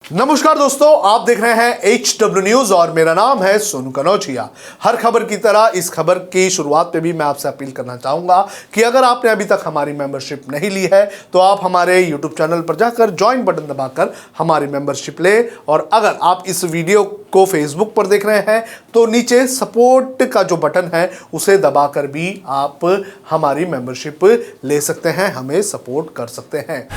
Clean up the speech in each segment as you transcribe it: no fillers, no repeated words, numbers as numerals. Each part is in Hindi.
नमस्कार दोस्तों, आप देख रहे हैं HW न्यूज और मेरा नाम है सोनू कनौजिया। हर खबर की तरह इस खबर की शुरुआत पे भी मैं आपसे अपील करना चाहूंगा कि अगर आपने अभी तक हमारी मेंबरशिप नहीं ली है तो आप हमारे YouTube चैनल पर जाकर ज्वाइन बटन दबाकर हमारी मेंबरशिप ले। और अगर आप इस वीडियो को फेसबुक पर देख रहे हैं तो नीचे सपोर्ट का जो बटन है उसे दबाकर भी आप हमारी मेंबरशिप ले सकते हैं, हमें सपोर्ट कर सकते हैं।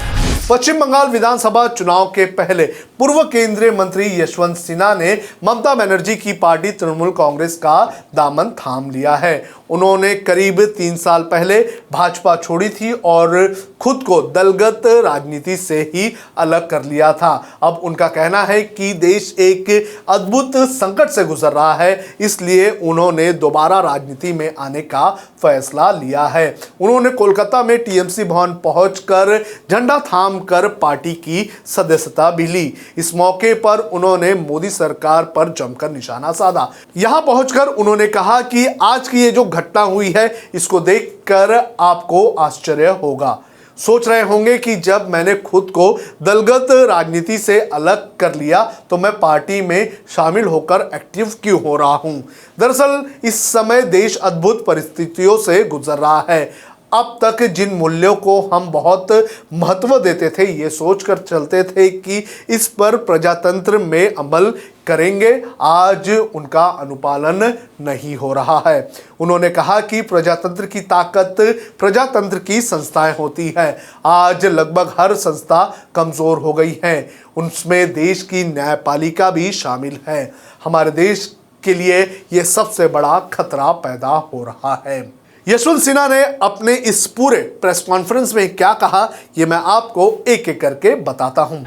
पश्चिम बंगाल विधानसभा चुनाव के पहले पूर्व केंद्रीय मंत्री यशवंत सिन्हा ने ममता बनर्जी की पार्टी तृणमूल कांग्रेस का दामन थाम लिया है। उन्होंने करीब 3 साल पहले भाजपा छोड़ी थी और खुद को दलगत राजनीति से ही अलग कर लिया था। अब उनका कहना है कि देश एक अद्भुत संकट से गुजर रहा है, इसलिए उन्होंने दोबारा राजनीति में आने का फैसला लिया है। उन्होंने कोलकाता में टीएमसी भवन पहुंचकर झंडा थाम कर पार्टी की सदस्यता भी ली। इस मौके पर उन्होंने मोदी सरकार पर जमकर निशाना साधा। यहां पहुंचकर उन्होंने कहा कि आज की ये जो घटना हुई है इसको देखकर आपको आश्चर्य होगा। सोच रहे होंगे कि जब मैंने खुद को दलगत राजनीति से अलग कर लिया तो मैं पार्टी में शामिल होकर एक्टिव क्यों हो रहा हूं। दरअसल इस समय देश अद्भुत परिस्थितियों से गुजर रहा है। अब तक जिन मूल्यों को हम बहुत महत्व देते थे, ये सोचकर चलते थे कि इस पर प्रजातंत्र में अमल करेंगे, आज उनका अनुपालन नहीं हो रहा है। उन्होंने कहा कि प्रजातंत्र की ताकत प्रजातंत्र की संस्थाएं होती है। आज लगभग हर संस्था कमजोर हो गई है, उनमें देश की न्यायपालिका भी शामिल है। हमारे देश के लिए ये सबसे बड़ा खतरा पैदा हो रहा है। यशवंत सिन्हा ने अपने इस पूरे प्रेस कॉन्फ्रेंस में क्या कहा, ये मैं आपको एक एक करके बताता हूं।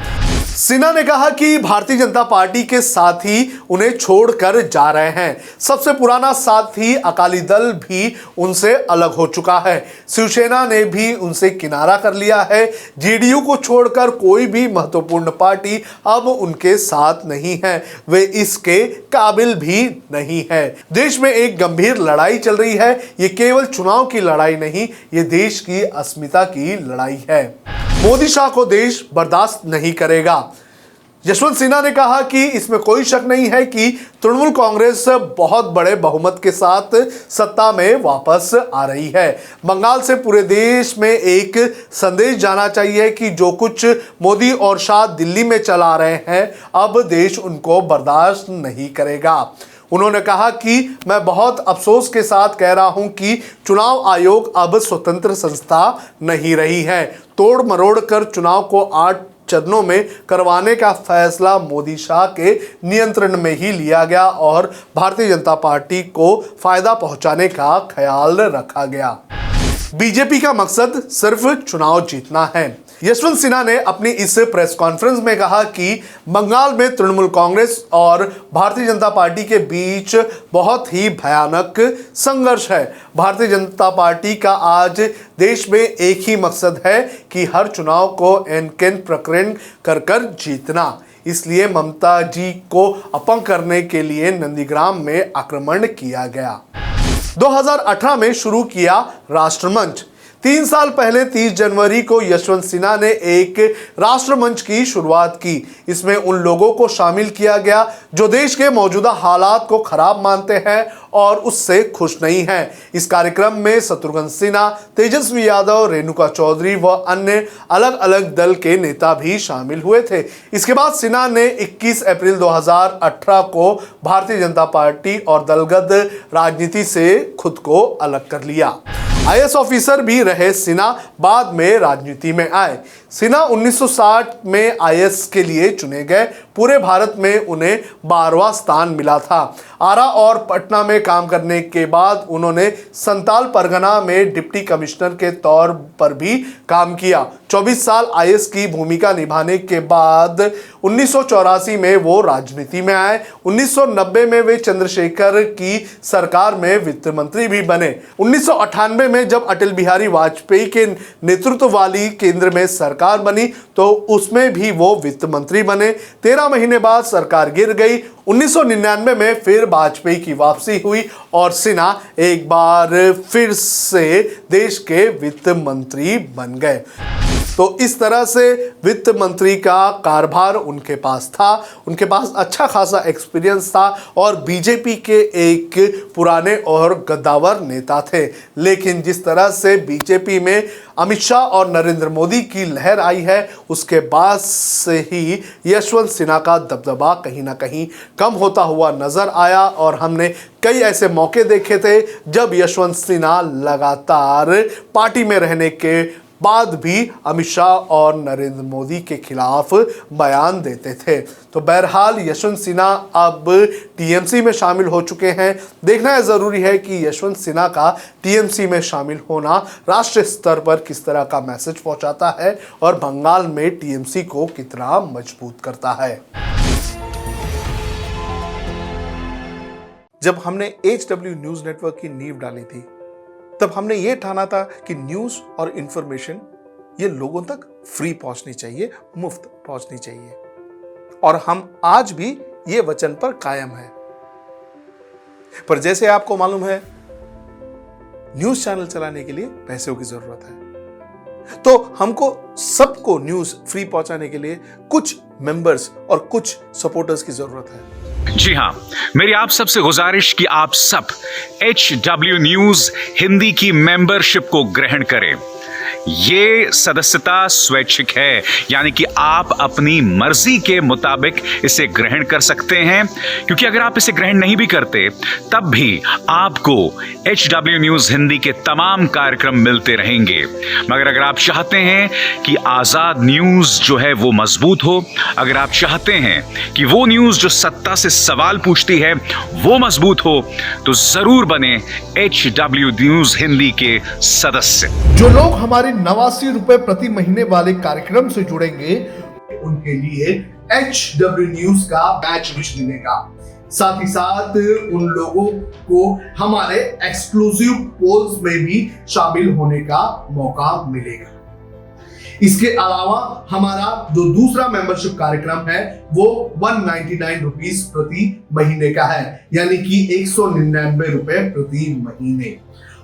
सिन्हा ने कहा कि भारतीय जनता पार्टी के साथी उन्हें छोड़कर जा रहे हैं। सबसे पुराना साथी अकाली दल भी उनसे अलग हो चुका है। शिवसेना ने भी उनसे किनारा कर लिया है। जेडीयू को छोड़कर कोई भी महत्वपूर्ण पार्टी अब उनके साथ नहीं है, वे इसके काबिल भी नहीं है। देश में एक गंभीर लड़ाई चल रही है। ये केवल चुनाव की लड़ाई नहीं, ये देश की अस्मिता की लड़ाई है। मोदी शाह को देश बर्दाश्त नहीं करेगा। यशवंत सिन्हा ने कहा कि इसमें कोई शक नहीं है कि तृणमूल कांग्रेस बहुत बड़े बहुमत के साथ सत्ता में वापस आ रही है। बंगाल से पूरे देश में एक संदेश जाना चाहिए कि जो कुछ मोदी और शाह दिल्ली में चला रहे हैं, अब देश उनको बर्दाश्त नहीं करेगा। उन्होंने कहा कि मैं बहुत अफसोस के साथ कह रहा हूं कि चुनाव आयोग अब स्वतंत्र संस्था नहीं रही है। तोड़ मरोड़ कर चुनाव को 8 चरणों में करवाने का फैसला मोदी शाह के नियंत्रण में ही लिया गया और भारतीय जनता पार्टी को फायदा पहुंचाने का ख्याल रखा गया। बीजेपी का मकसद सिर्फ चुनाव जीतना है। यशवंत सिन्हा ने अपनी इस प्रेस कॉन्फ्रेंस में कहा कि बंगाल में तृणमूल कांग्रेस और भारतीय जनता पार्टी के बीच बहुत ही भयानक संघर्ष है। भारतीय जनता पार्टी का आज देश में एक ही मकसद है कि हर चुनाव को एन-कैन प्रकरण कर जीतना। इसलिए ममता जी को अपंग करने के लिए नंदीग्राम में आक्रमण किया गया। 2018 में शुरू किया राष्ट्रमंच। 3 साल पहले 30 जनवरी को यशवंत सिन्हा ने एक राष्ट्रमंच की शुरुआत की। इसमें उन लोगों को शामिल किया गया जो देश के मौजूदा हालात को खराब मानते हैं और उससे खुश नहीं हैं। इस कार्यक्रम में शत्रुघ्न सिन्हा, तेजस्वी यादव, रेणुका चौधरी व अन्य अलग अलग दल के नेता भी शामिल हुए थे। इसके बाद सिन्हा ने 21 अप्रैल 2018 को भारतीय जनता पार्टी और दलगत राजनीति से खुद को अलग कर लिया। आईएएस ऑफिसर भी रहे सिन्हा, बाद में राजनीति में आए। सिन्हा 1960 में आईएएस के लिए चुने गए। पूरे भारत में उन्हें 12वां स्थान मिला था। आरा और पटना में काम करने के बाद उन्होंने संताल परगना में डिप्टी कमिश्नर के तौर पर भी काम किया। 24 साल आईएएस की भूमिका निभाने के बाद 1984 में वो राजनीति में आए। 1990 में वे चंद्रशेखर की सरकार में वित्त मंत्री भी बने। 1998 में जब अटल बिहारी वाजपेयी के नेतृत्व वाली केंद्र में सरकार बनी तो उसमें भी वो वित्त मंत्री बने। 13 महीने बाद सरकार गिर गई। 1999 में फिर वाजपेयी की वापसी हुई और सिन्हा एक बार फिर से देश के वित्त मंत्री बन गए। तो इस तरह से वित्त मंत्री का कारभार उनके पास था, उनके पास अच्छा खासा एक्सपीरियंस था और बीजेपी के एक पुराने और गद्दावर नेता थे। लेकिन जिस तरह से बीजेपी में अमित शाह और नरेंद्र मोदी की लहर आई है, उसके बाद से ही यशवंत सिन्हा का दबदबा कहीं ना कहीं कम होता हुआ नजर आया और हमने कई ऐसे मौके देखे थे जब यशवंत सिन्हा लगातार पार्टी में रहने के बाद भी अमित शाह और नरेंद्र मोदी के खिलाफ बयान देते थे। तो बहरहाल यशवंत सिन्हा अब टीएमसी में शामिल हो चुके हैं। देखना है ज़रूरी है कि यशवंत सिन्हा का टीएमसी में शामिल होना राष्ट्रीय स्तर पर किस तरह का मैसेज पहुंचाता है और बंगाल में टीएमसी को कितना मजबूत करता है। जब हमने HW न्यूज़ नेटवर्क की नींव डाली थी, तब हमने ये ठाना था कि न्यूज़ और इंफॉर्मेशन ये लोगों तक फ्री पहुंचनी चाहिए, मुफ्त पहुंचनी चाहिए, और हम आज भी ये वचन पर कायम हैं। पर जैसे आपको मालूम है, न्यूज़ चैनल चलाने के लिए पैसों की जरूरत है, तो हमको सबको न्यूज़ फ्री पहुंचाने के लिए कुछ मेंबर्स और कुछ सपोर्टर्स की जरूरत है। जी हां, मेरी आप सबसे गुजारिश कि आप सब HW न्यूज़ हिंदी की मेंबरशिप को ग्रहण करें। ये सदस्यता स्वैच्छिक है, यानी कि आप अपनी मर्जी के मुताबिक इसे ग्रहण कर सकते हैं, क्योंकि अगर आप इसे ग्रहण नहीं भी करते तब भी आपको HW न्यूज़ हिंदी के तमाम कार्यक्रम मिलते रहेंगे। मगर अगर आप चाहते हैं कि आज़ाद न्यूज़ जो है वो मजबूत हो, अगर आप चाहते हैं कि वो न्यूज़ जो सत्ता से सवाल पूछती है वो मजबूत हो, तो जरूर बने HW न्यूज़ हिंदी के सदस्य। जो लोग हमारे 89 रुपए प्रति महीने वाले कार्यक्रम से जुड़ेंगे, उनके लिए HW न्यूज़ का बैच विश मिलेगा। साथ ही साथ उन लोगों को हमारे एक्सक्लूसिव पोल्स में भी शामिल होने का मौका मिलेगा। इसके अलावा हमारा जो दूसरा मेंबरशिप कार्यक्रम है वो 199 रुपीस प्रति महीने का है, यानी कि 199 रुपए प्रति महीने।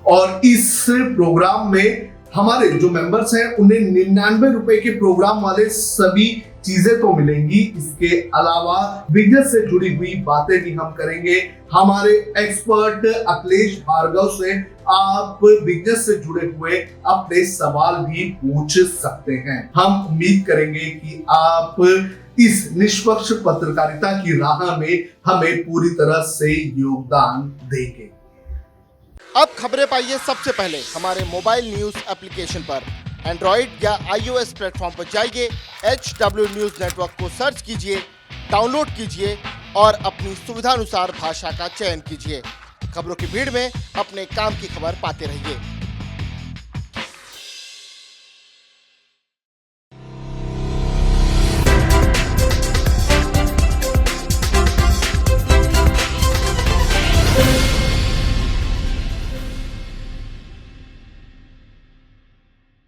और इस प्रोग्राम में हमारे जो मेंबर्स हैं उन्हें 99 रुपए के प्रोग्राम वाले सभी चीजें तो मिलेंगी। इसके अलावा बिजनेस से जुड़ी हुई बातें भी हम करेंगे। हमारे एक्सपर्ट अखिलेश भार्गव से आप बिजनेस से जुड़े हुए अपने सवाल भी पूछ सकते हैं। हम उम्मीद करेंगे कि आप इस निष्पक्ष पत्रकारिता की राह में हमें पूरी तरह से योगदान देंगे। अब खबरें पाइए सबसे पहले हमारे मोबाइल न्यूज एप्लीकेशन पर। एंड्रॉइड या iOS प्लेटफॉर्म पर जाइए, HW न्यूज़ नेटवर्क को सर्च कीजिए, डाउनलोड कीजिए और अपनी सुविधानुसार भाषा का चयन कीजिए। खबरों की भीड़ में अपने काम की खबर पाते रहिए।